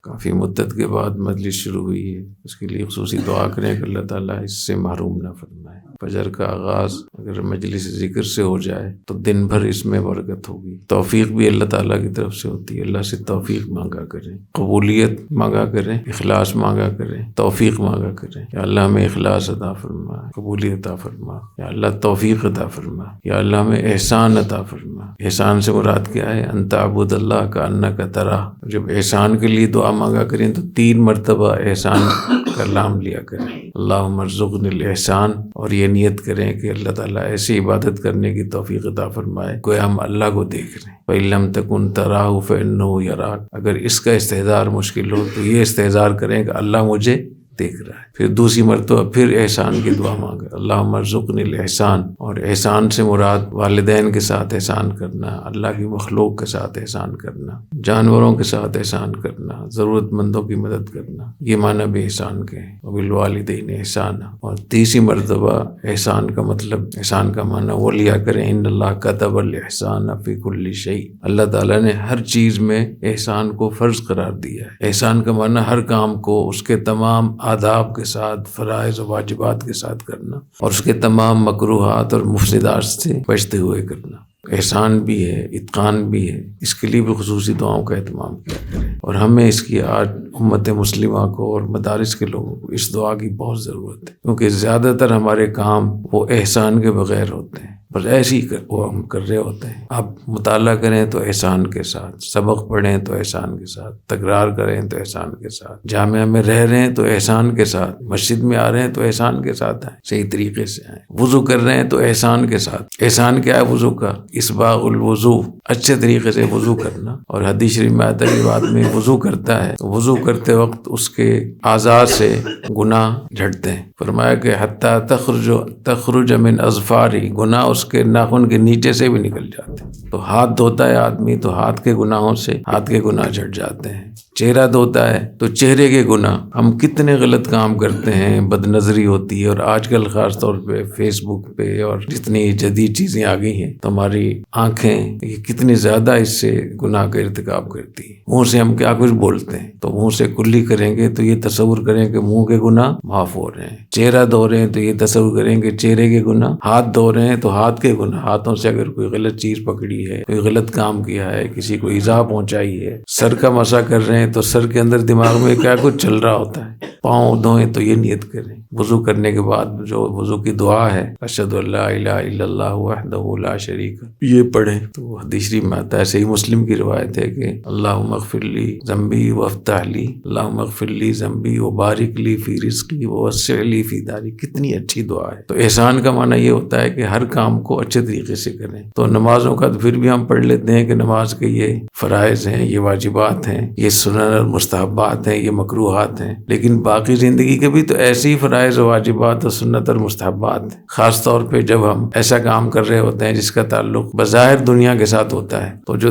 کافی مدت کے بعد مجلس شروع ہوئی ہے، اس کے لیے خصوصی دعا کریں کہ اللہ تعالیٰ اس سے محروم نہ فرمائے۔ فجر کا آغاز اگر مجلس ذکر سے ہو جائے تو دن بھر اس میں برکت ہوگی۔ توفیق بھی اللہ تعالیٰ کی طرف سے ہوتی ہے، اللہ سے توفیق مانگا کریں، قبولیت مانگا کریں، اخلاص مانگا کریں، توفیق مانگا کریں۔ یا اللہ ہمیں اخلاص عطا فرما، قبولیت عطا فرما، یا اللہ توفیق عطا فرما، یا اللہ ہمیں احسان عطا فرما۔ احسان سے مراد کیا ہے؟ ان تعبد اللہ کأنک تراہ۔ جب احسان کے لیے دعا مانگا کریں تو 3 مرتبہ احسان کا نام لیا کریں، اللہم ارزقنی الاحسان، اور یہ نیت کریں کہ اللہ تعالیٰ ایسی عبادت کرنے کی توفیق عطا فرمائے گویا ہم اللہ کو دیکھ رہے ہیں۔ فَإِن لَمْ تَكُنْ تَرَاهُ فَإِنَّهُ يَرَاكَ۔ اگر اس کا استحضار مشکل ہو تو یہ استحضار کریں کہ اللہ مجھے دیکھ رہا ہے۔ پھر دوسری مرتبہ پھر احسان کی دعا مانگے، اللہم ارزقنی الاحسان، اور احسان سے مراد والدین کے ساتھ احسان کرنا، اللہ کی مخلوق کے ساتھ احسان کرنا، جانوروں کے ساتھ احسان کرنا، ضرورت مندوں کی مدد کرنا، یہ معنی بھی احسان کے ہیں۔ وبالوالدین احسانا۔ اور تیسری مرتبہ احسان کا مطلب، احسان کا معنی وہ لیا کریں، ان اللہ کتب الاحسان فی کل شیء۔ اللہ تعالیٰ نے ہر چیز میں احسان کو فرض قرار دیا ہے۔ احسان کا معنی ہر کام کو اس کے تمام آداب کے ساتھ، فرائض و واجبات کے ساتھ کرنا، اور اس کے تمام مکروہات اور مفسدات سے بچتے ہوئے کرنا۔ احسان بھی ہے، اتقان بھی ہے، اس کے لیے بھی خصوصی دعاؤں کا اہتمام کیا کریں، اور ہمیں اس کی آج امت مسلمہ کو اور مدارس کے لوگوں کو اس دعا کی بہت ضرورت ہے، کیونکہ زیادہ تر ہمارے کام وہ احسان کے بغیر ہوتے ہیں، بس ایسے ہی وہ ہم کر رہے ہوتے ہیں۔ آپ مطالعہ کریں تو احسان کے ساتھ، سبق پڑھیں تو احسان کے ساتھ، تکرار کریں تو احسان کے ساتھ، جامعہ میں رہ رہے ہیں تو احسان کے ساتھ، مسجد میں آ رہے ہیں تو احسان کے ساتھ آئیں، صحیح طریقے سے آئیں، وضو کر رہے ہیں تو احسان کے ساتھ۔ احسان کیا ہے وضو کا؟ اسباغ الوضو، اچھے طریقے سے وضو کرنا۔ اور حدیث شریف میں آتا ہے کہ آدمی وضو کرتا ہے تو وضو کرتے وقت اس کے اعضاء سے گناہ جھڑتے ہیں، فرمایا کہ حتیٰ تخرج من اظفاری، گناہ اس کے ناخن کے نیچے سے بھی نکل جاتے ہیں۔ تو ہاتھ دھوتا ہے آدمی تو ہاتھ کے گناہوں سے ہاتھ کے گناہ جھڑ جاتے ہیں، چہرہ دھوتا ہے تو چہرے کے گناہ۔ ہم کتنے غلط کام کرتے ہیں، بد نظری ہوتی ہے، اور آج کل خاص طور پہ فیس بک پہ اور جتنی جدید چیزیں آ گئی ہیں تو ہماری آنکھیں یہ کتنی زیادہ اس سے گناہ کا ارتکاب کرتی ہیں۔ منہ سے ہم کیا کچھ بولتے ہیں، تو منہ سے کلی کریں گے تو یہ تصور کریں کہ منہ کے گناہ معاف ہو رہے ہیں، چہرہ دھو رہے ہیں تو یہ تصور کریں کہ چہرے کے گناہ، ہاتھ دھو رہے ہیں تو ہاتھ کے گناہ، ہاتھوں سے اگر کوئی غلط چیز پکڑی ہے، کوئی غلط کام کیا ہے، کسی کو ایذا پہنچائی ہے، سر کا مسح کر رہے ہیں تو سر کے اندر دماغ میں کیا کچھ چل رہا ہوتا ہے، پاؤں دھوئیں تو یہ نیت کریں۔ وضو کرنے کے بعد جو وضو کی دعا ہے، اشہد ان لا الہ الا اللہ وحدہ لا شریک، یہ پڑھیں تو حدیث شریف میں آتا ہے، صحیح مسلم کی روایت ہے کہ اللہم اغفر لی ذنبی وافتح لی، اللہم اغفر لی ذنبی وبارک لی فی رزقی ووسع لی فی داری۔ کتنی اچھی دعا ہے۔ تو احسان کا معنی یہ ہوتا ہے کہ ہر کام کو اچھے طریقے سے کریں۔ تو نمازوں کا تو پھر بھی ہم پڑھ لیتے ہیں کہ نماز کے یہ فرائض ہیں، یہ واجبات ہیں، یہ سنن اور مستحبات ہیں، یہ مکروہات ہیں، لیکن باقی زندگی کے بھی تو ایسے ہی فرائض و واجبات اور سنت اور مستحبات ہیں۔ خاص طور پہ جب ہم ایسا کام کر رہے ہوتے ہیں جس کا تعلق بظاہر دنیا کے ساتھ ہوتا ہے، تو جو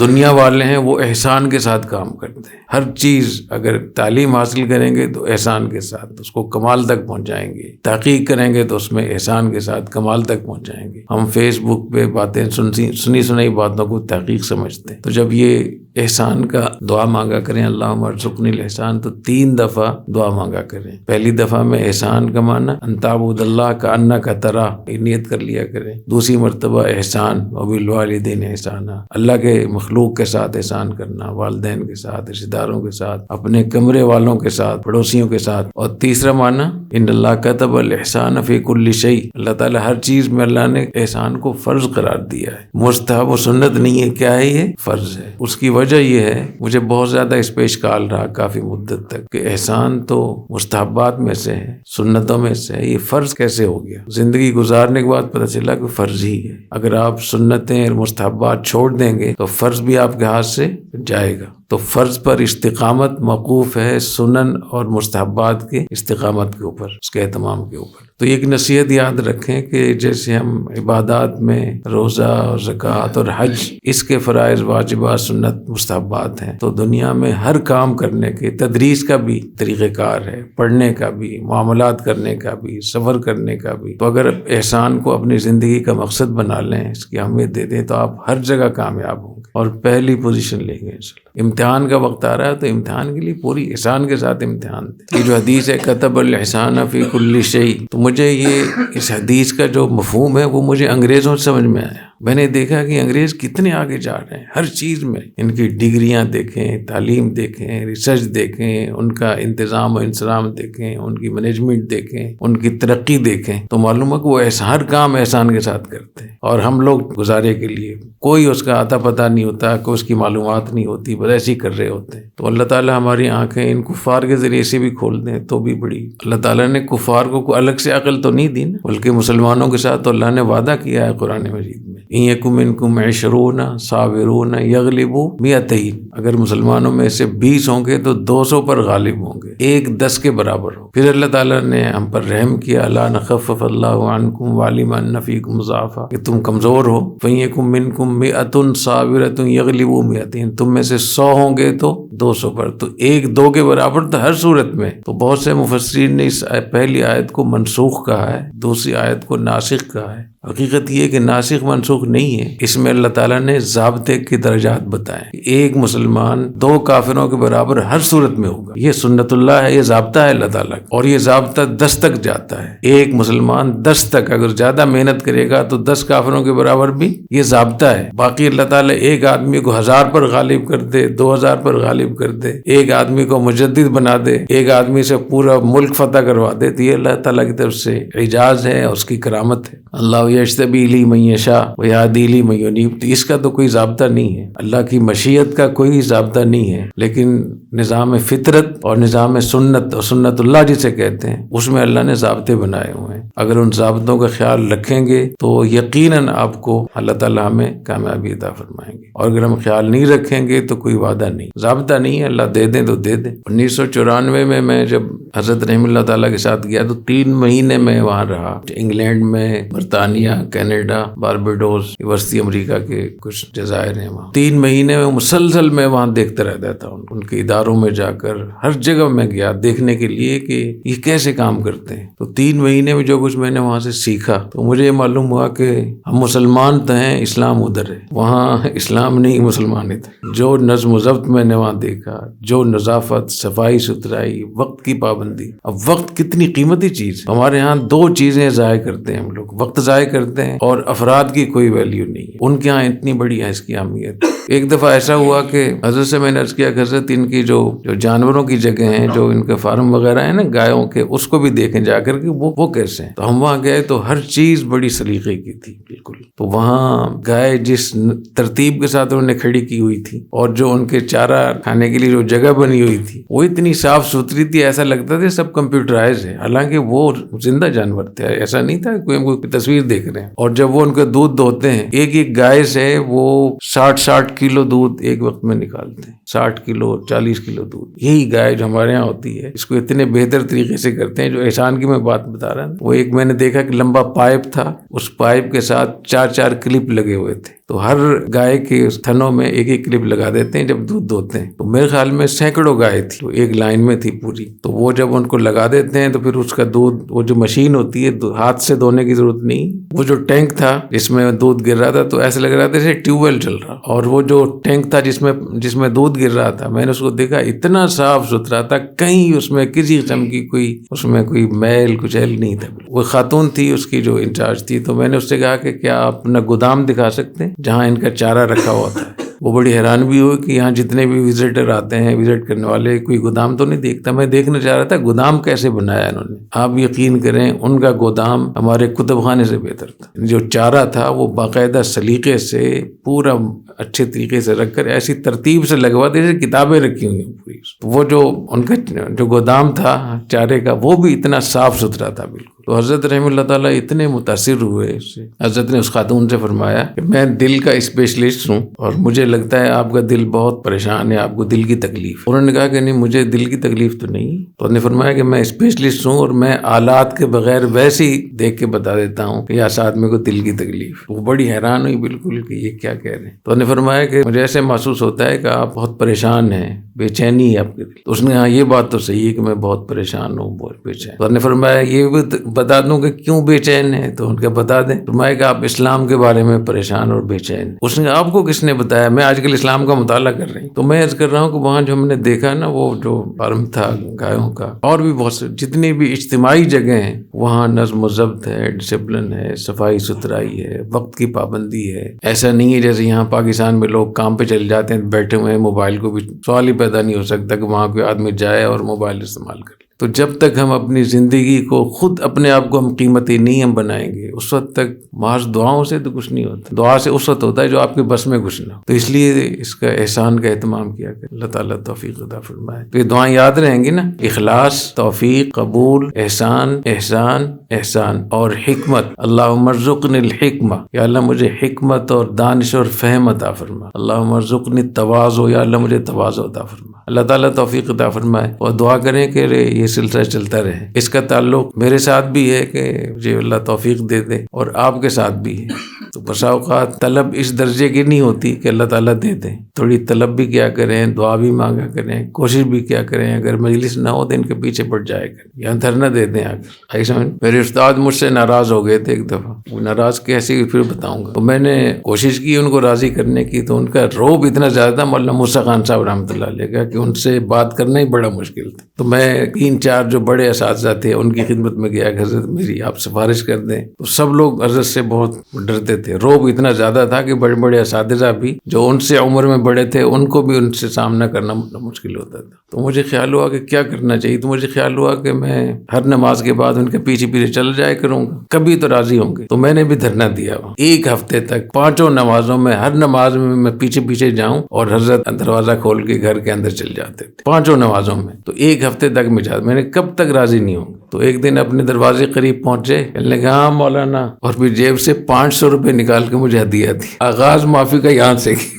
دنیا والے ہیں وہ احسان کے ساتھ کام کرتے ہیں۔ ہر چیز اگر تعلیم حاصل کریں گے تو احسان کے ساتھ اس کو کمال تک پہنچائیں گے، تحقیق کریں گے تو اس میں احسان کے ساتھ کمال تک پہنچائیں گے۔ ہم فیس بک پہ باتیں سنی سنائی باتوں کو تحقیق سمجھتے ہیں۔ تو جب یہ احسان کا دعا مانگا کریں، اللہم ارزقنی الاحسان، تو 3 دفعہ دعا مانگا کریں۔ پہلی دفعہ میں احسان کا معنی ان تعبد اللہ کأنک تراہ، یہ نیت کر لیا کریں۔ دوسری مرتبہ احسان، وبالوالدین احسانا، اللہ کے مخلوق کے ساتھ احسان کرنا، والدین کے ساتھ، رشتہ داروں کے ساتھ، اپنے کمرے والوں کے ساتھ، پڑوسیوں کے ساتھ۔ اور تیسرا معنی ان اللہ کتب الاحسان فی کل شیء، اللہ تعالیٰ ہر چیز میں اللہ نے احسان کو فرض قرار دیا ہے، مستحب و سنت نہیں ہے، کیا ہے؟ یہ فرض ہے۔ اس کی وجہ یہ ہے، مجھے بہت زیادہ اس پہ اشکال رہا کافی مدت تک کہ احسان تو مستحبات میں سے ہے، سنتوں میں سے ہے، یہ فرض کیسے ہو گیا؟ زندگی گزارنے کے بعد پتہ چلا کہ فرض ہی ہے۔ اگر آپ سنتیں اور مستحبات چھوڑ دیں گے تو فرض بھی آپ کے ہاتھ سے جائے گا۔ تو فرض پر استقامت موقوف ہے سنن اور مستحبات کے استقامت کے اوپر، اس کے اہتمام کے اوپر۔ تو ایک نصیحت یاد رکھیں کہ جیسے ہم عبادات میں روزہ اور زکوٰۃ اور حج، اس کے فرائض واجبات سنت مستحبات ہیں، تو دنیا میں ہر کام کرنے کے تدریس کا بھی طریقہ کار ہے، پڑھنے کا بھی، معاملات کرنے کا بھی، سفر کرنے کا بھی۔ تو اگر احسان کو اپنی زندگی کا مقصد بنا لیں، اس کی اہمیت دے دیں، تو آپ ہر جگہ کامیاب ہوں گے اور پہلی پوزیشن لیں گے انشاءاللہ۔ امتحان کا وقت آ رہا ہے تو امتحان کے لیے پوری احسان کے ساتھ امتحان دے. یہ جو حدیث ہے کتب الاحسان فی کل شیء، تو مجھے یہ اس حدیث کا جو مفہوم ہے وہ مجھے انگریزوں سے سمجھ میں آیا. میں نے دیکھا کہ انگریز کتنے آگے جا رہے ہیں ہر چیز میں. ان کی ڈگریاں دیکھیں، تعلیم دیکھیں، ریسرچ دیکھیں، ان کا انتظام و انصرام دیکھیں، ان کی مینجمنٹ دیکھیں، ان کی ترقی دیکھیں، تو معلوم ہے کہ وہ ہر کام احسان کے ساتھ کرتے ہیں. اور ہم لوگ گزارے کے لیے کوئی اس کا آتا پتہ نہیں ہوتا، کوئی اس کی معلومات نہیں ہوتی، بس ایسے ہی کر رہے ہوتے ہیں. تو اللہ تعالیٰ ہماری آنکھیں ان کفار کے ذریعے سے بھی کھول دیں تو بھی بڑی. اللہ تعالیٰ نے کفار کو کوئی الگ سے عقل تو نہیں دی نا، بلکہ مسلمانوں کے ساتھ تو اللہ نے وعدہ کیا ہے قرآن مجید میں، ان یکم منکم 20 صابرون یغلبوا 200. اگر مسلمانوں میں سے 20 ہوں گے تو 200 پر غالب ہوں گے، 1 10 کے برابر ہو. پھر اللہ تعالیٰ نے ہم پر رحم کیا، لا نخفف اللہ عنکم وعلم ان فیکم ضعفا، کہ تم کمزور ہو. فیکم منکم 100 صابرۃ یغلبوا 200، تم میں سے 100 ہوں گے تو 200 پر، تو 1 2 کے برابر تو ہر صورت میں. تو بہت سے مفسرین نے اس پہلی آیت کو منسوخ کہا ہے، دوسری آیت کو ناسخ کہا ہے. حقیقت یہ کہ ناسخ منسوخ نہیں ہے، اس میں اللہ تعالیٰ نے ضابطے کے درجات بتائے. ایک مسلمان 2 کافروں کے برابر ہر صورت میں ہوگا، یہ سنت اللہ ہے، یہ ضابطہ ہے اللہ تعالیٰ کا، اور یہ ضابطہ 10 تک جاتا ہے. ایک مسلمان 10 تک اگر زیادہ محنت کرے گا تو 10 کافروں کے برابر بھی یہ ضابطہ ہے. باقی اللہ تعالیٰ ایک آدمی کو 1000 پر غالب کر دے، 2000 پر غالب کر دے، ایک آدمی کو مجدد بنا دے، ایک آدمی سے پورا ملک فتح کروا دے، تو یہ اللہ تعالیٰ کی طرف سے اعجاز ہے اور اس کی کرامت ہے. اللہ یجتبی لی من یشاء ویہدی لی من ینیب. اس کا تو کوئی ضابطہ نہیں ہے، اللہ کی مشیت کا کوئی ضابطہ نہیں ہے، لیکن نظام فطرت اور نظام سنت اور سنت اللہ جسے کہتے ہیں اس میں اللہ نے ضابطے بنائے ہوئے ہیں. اگر ان ضابطوں کا خیال رکھیں گے تو یقیناً آپ کو اللہ تعالیٰ ہمیں کامیابی عطا فرمائیں گے، اور اگر ہم خیال نہیں رکھیں گے تو کوئی وعدہ نہیں، ضابطہ نہیں ہے. اللہ دے دیں تو دے دیں. 1994 میں جب حضرت رحم اللہ تعالیٰ کے ساتھ گیا تو 3 مہینے میں وہاں رہا. انگلینڈ میں، برطانیہ، کینیڈا، باربیڈوس، وسطی امریکہ کے کچھ جزائر ہیں وہاں. 3 مہینے میں مسلسل میں وہاں دیکھتا رہتا تھا، ان کے اداروں میں جا کر ہر جگہ میں گیا دیکھنے کے لیے کہ یہ کیسے کام کرتے ہیں. تو 3 مہینے میں جو کچھ میں نے وہاں سے سیکھا تو مجھے یہ معلوم ہوا کہ ہم مسلمان تو ہیں، اسلام ادھر ہے. وہاں اسلام نہیں، مسلمان ادھر. جو نظم و ضبط میں نے وہاں دیکھا، جو نظافت، صفائی ستھرائی، وقت کی پابندی. اب وقت کتنی قیمتی چیز ہے. ہمارے ہاں 2 چیزیں ضائع کرتے ہیں ہم لوگ، وقت ضائع کرتے ہیں اور افراد کی کوئی ویلیو نہیں ہے. ان کے ہاں اتنی بڑی ہے اس کی اہمیت. ایک دفعہ ایسا ہوا کہ حضرت سے میں نے عرض کیا کہ حضرت ان کی جو جانوروں کی جگہ ہیں، جو ان کے فارم وغیرہ ہیں نا گایوں کے، اس کو بھی دیکھیں جا کر کہ وہ کیسے ہیں. تو ہم وہاں گئے تو ہر چیز بڑی سلیقے کی تھی بالکل. تو وہاں گائے جس ترتیب کے ساتھ انہوں نے کھڑی کی ہوئی تھی، اور جو ان کے چارہ کھانے کے لیے جو جگہ بنی ہوئی تھی وہ اتنی صاف ستھری تھی، ایسا لگتا تھا سب کمپیوٹرائز ہے، حالانکہ وہ زندہ جانور تھے. ایسا نہیں تھا کوئی تصویر دیکھ رہے ہیں. اور جب وہ ان کے دودھ دھوتے ہیں، ایک گائے سے وہ 60 کلو دودھ ایک وقت میں نکالتے ہیں. 60 کلو 40 کلو دودھ. یہی گائے جو ہمارے یہاں ہوتی ہے، اس کو اتنے بہتر طریقے سے کرتے ہیں. جو احسان کی میں بات بتا رہا ہوں، وہ ایک میں نے دیکھا کہ لمبا پائپ تھا، اس پائپ کے ساتھ 4 کلپ لگے ہوئے تھے. تو ہر گائے کے تھنوں میں ایک کلپ لگا دیتے ہیں جب دودھ دھوتے ہیں. تو میرے خیال میں سینکڑوں گائے تھی، تو ایک لائن میں تھی پوری. تو وہ جب ان کو لگا دیتے ہیں تو پھر اس کا دودھ، وہ جو مشین ہوتی ہے، ہاتھ سے دھونے کی ضرورت نہیں. وہ جو ٹینک تھا جس میں دودھ گر رہا تھا تو ایسا لگ رہا تھا جیسے ٹیوب ویل چل رہا. اور وہ جو ٹینک تھا جس میں دودھ گر رہا تھا، میں نے اس کو دیکھا اتنا صاف ستھرا تھا، کہیں اس میں کسی قسم کی اس میں کوئی میل کچیل نہیں تھا. وہ خاتون تھی اس کی جو انچارج تھی. تو میں نے اس سے کہا کہ کیا آپ اپنا گودام دکھا سکتے ہیں جہاں ان کا چارہ رکھا ہوا تھا. وہ بڑی حیران بھی ہوئی کہ یہاں جتنے بھی وزٹر آتے ہیں، وزٹ کرنے والے، کوئی گودام تو نہیں دیکھتا. میں دیکھنا چاہ رہا تھا گودام کیسے بنایا انہوں نے. آپ یقین کریں ان کا گودام ہمارے کتب خانے سے بہتر تھا. جو چارہ تھا وہ باقاعدہ سلیقے سے پورا اچھے طریقے سے رکھ کر ایسی ترتیب سے لگوا دے جیسے کتابیں رکھی ہوئی ہیں پوری. وہ جو ان کا جو گودام تھا چارے کا، وہ بھی اتنا صاف ستھرا تھا بالکل. تو حضرت رحم اللہ تعالیٰ اتنے متاثر ہوئے اس سے. حضرت نے اس خاتون سے فرمایا کہ میں دل کا اسپیشلسٹ ہوں اور مجھے لگتا ہے آپ کا دل بہت پریشان ہے، آپ کو دل کی تکلیف. انہوں نے کہا کہ نہیں، مجھے دل کی تکلیف تو نہیں. تو انہوں نے فرمایا کہ میں اسپیشلسٹ ہوں اور میں آلات کے بغیر ویسے ہی دیکھ کے بتا دیتا ہوں کہ یا ساتھ میں کو دل کی تکلیف. وہ بڑی حیران ہوئی بالکل کہ یہ کیا کہہ رہے ہیں. تو انہوں نے فرمایا کہ مجھے ایسے محسوس ہوتا ہے کہ آپ بہت پریشان ہیں، بے چینی ہے آپ کے دل. تو اس نے کہا یہ بات تو صحیح ہے کہ میں بہت پریشان ہوں، بہت بے چین. تو انہوں نے فرمایا یہ بھی بتا دوں کہ کیوں بے چین ہے. تو ان کا بتا دیں. فرمایا کہ آپ اسلام کے بارے میں پریشان اور بے چین. اس نے آپ کو کس نے بتایا؟ میں آج کل اسلام کا مطالعہ کر رہی ہوں تو میں عرض کر رہا ہوں کہ وہاں جو ہم نے دیکھا نا وہ جو فارم تھا گایوں کا اور بھی بہت سے جتنی بھی اجتماعی جگہ ہیں وہاں نظم و ضبط ہے، ڈسپلن ہے، صفائی ستھرائی ہے، وقت کی پابندی ہے. ایسا نہیں ہے جیسے یہاں پاکستان میں لوگ کام پہ چل جاتے ہیں بیٹھے ہوئے ہیں، موبائل کو بھی سوال ہی پیدا نہیں ہو سکتا کہ وہاں کوئی آدمی جائے اور موبائل استعمال کرے. تو جب تک ہم اپنی زندگی کو خود اپنے آپ کو ہم قیمتی نہیں ہم بنائیں گے اس وقت تک محض دعاؤں سے تو کچھ نہیں ہوتا. دعا سے اس وقت ہوتا ہے جو آپ کے بس میں کچھ نہ ہو. تو اس لیے اس کا احسان کا اہتمام کیا کریں. اللہ تعالیٰ توفیق عطا فرمائے. تو یہ دعائیں یاد رہیں گی نا، اخلاص، توفیق، قبول، احسان، احسان، احسان اور حکمت. اللہم ارزقنی الحکمہ، یا اللہ مجھے حکمت اور دانش اور فہم عطا فرما. اللہم ارزقنی التواضع، یا اللہ مجھے تواضع عطا فرما. اللہ تعالیٰ توفیق عطا فرمائے. اور دعا کریں کہ یہ سلسلہ چلتا رہے. اس کا تعلق میرے ساتھ بھی ہے کہ مجھے اللہ توفیق دے دے اور آپ کے ساتھ بھی ہے. تو بسا اوقات طلب اس درجے کی نہیں ہوتی کہ اللہ تعالیٰ دے دیں. تھوڑی طلب بھی کیا کریں، دعا بھی مانگا کریں، کوشش بھی کیا کریں. اگر مجلس نہ ہو تو ان کے پیچھے پڑ جائے کریں، یہاں دھرنا دے دیں آ کر. آئی سمجھ. میرے استاد مجھ سے ناراض ہو گئے تھے ایک دفعہ. وہ ناراض کیسے پھر بتاؤں گا. تو میں نے کوشش کی ان کو راضی کرنے کی، تو ان کا روب اتنا زیادہ تھا مولانا موسیٰ خان صاحب رحمۃ اللہ علیہ کا کہ ان سے بات کرنا ہی بڑا مشکل تھا. تو میں 3-4 جو بڑے اساتذہ تھے ان کی خدمت میں گیا کہ حضرت میری آپ سفارش کر دیں. تو سب لوگ حضرت سے بہت ڈرتے تھے. روب اتنا زیادہ تھا کہ بڑے بڑے اساتذہ بھی جو ان سے عمر میں بڑے تھے ان کو بھی ان سے سامنا کرنا مشکل ہوتا تھا. تو مجھے خیال ہوا کہ کیا کرنا چاہیے. تو مجھے خیال ہوا کہ میں ہر نماز کے بعد ان کے پیچھے پیچھے چل جایا کروں گا، کبھی تو راضی ہوں گے. تو میں نے بھی دھرنا دیا وہاں 1 ہفتے تک. 5 نمازوں میں ہر نماز میں پیچھے پیچھے جاؤں اور حضرت دروازہ کھول کے گھر کے اندر چل جاتے تھے 5 نمازوں میں. تو 1 ہفتے تک میں نے کب تک راضی نہیں ہوں. تو ایک دن اپنے دروازے قریب پہنچے، کہنے لگا ہاں مولانا، اور پھر جیب سے 500 روپے نکال کے مجھے ہدیہ دی. آغاز معافی کا یہاں سے کی.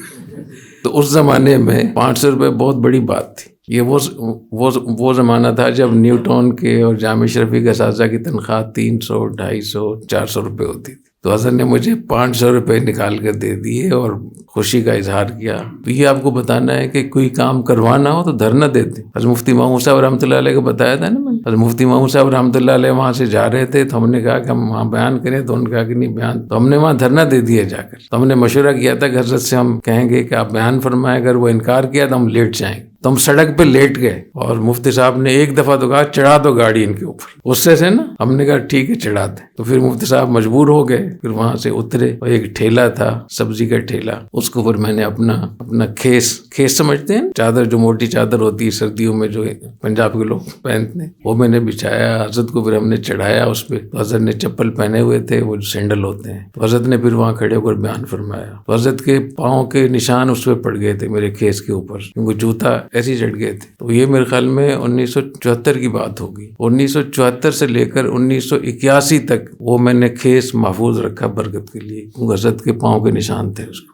تو اس زمانے میں 500 روپے بہت بڑی بات تھی. یہ وہ زمانہ تھا جب نیوٹن کے اور جامع شرفی کے اساتذہ کی تنخواہ 300، 250، 400 روپے ہوتی تھی. تو حضرت نے مجھے 500 روپے نکال کر دے دیے اور خوشی کا اظہار کیا. تو یہ آپ کو بتانا ہے کہ کوئی کام کروانا ہو تو دھرنا دیتے. حضرت مفتی محمود صاحب رحمۃ اللہ علیہ کو بتایا تھا نا میں. حضرت مفتی محمود صاحب رحمۃ اللہ علیہ وہاں سے جا رہے تھے تو ہم نے کہا کہ ہم وہاں بیان کریں. تو انہوں نے کہا کہ نہیں بیان. تو ہم نے وہاں دھرنا دے دیا جا کر. تو ہم نے مشورہ کیا تھا کہ حضرت سے ہم کہیں گے کہ آپ بیان فرمائیں، اگر وہ انکار کیا تو ہم لیٹ جائیں گے. تو ہم سڑک پہ لیٹ گئے اور مفتی صاحب نے ایک دفعہ تو کہا چڑھا دو گاڑی ان کے اوپر. غصے سے نا ہم نے کہا ٹھیک ہے چڑھا دیں. تو پھر مفتی صاحب مجبور ہو گئے. پھر وہاں سے اترے اور ایک ٹھیلا تھا سبزی کا ٹھیلا، اس کے اوپر میں نے اپنا کھیس سمجھتے ہیں چادر، جو موٹی چادر ہوتی ہے سردیوں میں جو پنجاب کے لوگ پہنتے ہیں، وہ میں نے بچھایا. حضرت کو پھر ہم نے چڑھایا اس پہ. تو حضرت نے چپل پہنے ہوئے تھے، وہ سینڈل ہوتے ہیں. تو حضرت نے پھر وہاں کھڑے ہو کر بیان فرمایا. تو حضرت کے پاؤں کے نشان اس پہ پڑ گئے تھے میرے کھیس کے اوپر، کیونکہ جوتا ایسے ہی چڑھ گئے تھے. تو یہ میرے خیال میں 1974 کی بات ہوگی. 1974 سے لے کر 1981 تک وہ میں نے کھیس محفوظ رکھا برکت کے لیے، کیونکہ حضرت کے پاؤں کے نشان تھے اس کو.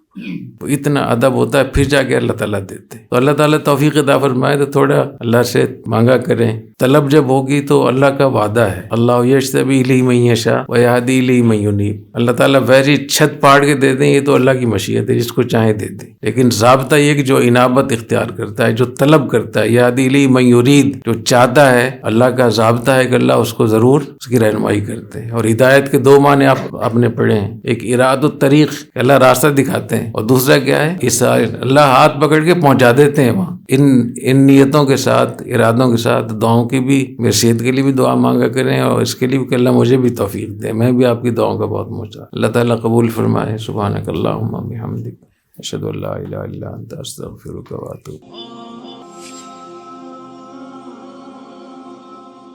تو اتنا ادب ہوتا ہے، پھر جا کے اللہ تعالیٰ دیتے. تو اللہ تعالیٰ توفیق عطا فرمائے تو تھوڑا اللہ سے مانگا کریں. طلب جب ہوگی تو اللہ کا وعدہ ہے، اللہ یجتبی الیہ من یشاء ویہدی الیہ من ینیب. اللہ تعالیٰ ویسی چھت پاڑ کے دے دیں، یہ تو اللہ کی مشیت ہے، جس کو چاہے دے دیں. لیکن ضابطہ یہ کہ جو انابت اختیار کرتا ہے، جو طلب کرتا ہے، یہدی الیہ من یرید، جو چاہتا ہے، اللہ کا ضابطہ ہے کہ اللہ اس کو ضرور اس کی رہنمائی کرتے ہیں. اور ہدایت کے 2 معنی آپ نے پڑھے ہیں. ایک اراد الطریق، اللہ راستہ دکھاتے ہیں، اور دوسرا کیا ہے، اللہ ہاتھ پکڑ کے پہنچا دیتے ہیں وہاں. ان نیتوں کے ساتھ، ارادوں کے ساتھ دعاؤں کی بھی، میری صحت کے لیے بھی دعا مانگا کریں اور اس کے لیے بھی کہ اللہ مجھے بھی توفیق دے. میں بھی آپ کی دعاؤں کا بہت محتاج. اللہ تعالیٰ قبول فرمائے. سبحانک اللہم و بحمدک، اشہد ان لا الہ الا انت، استغفرک و اتوب.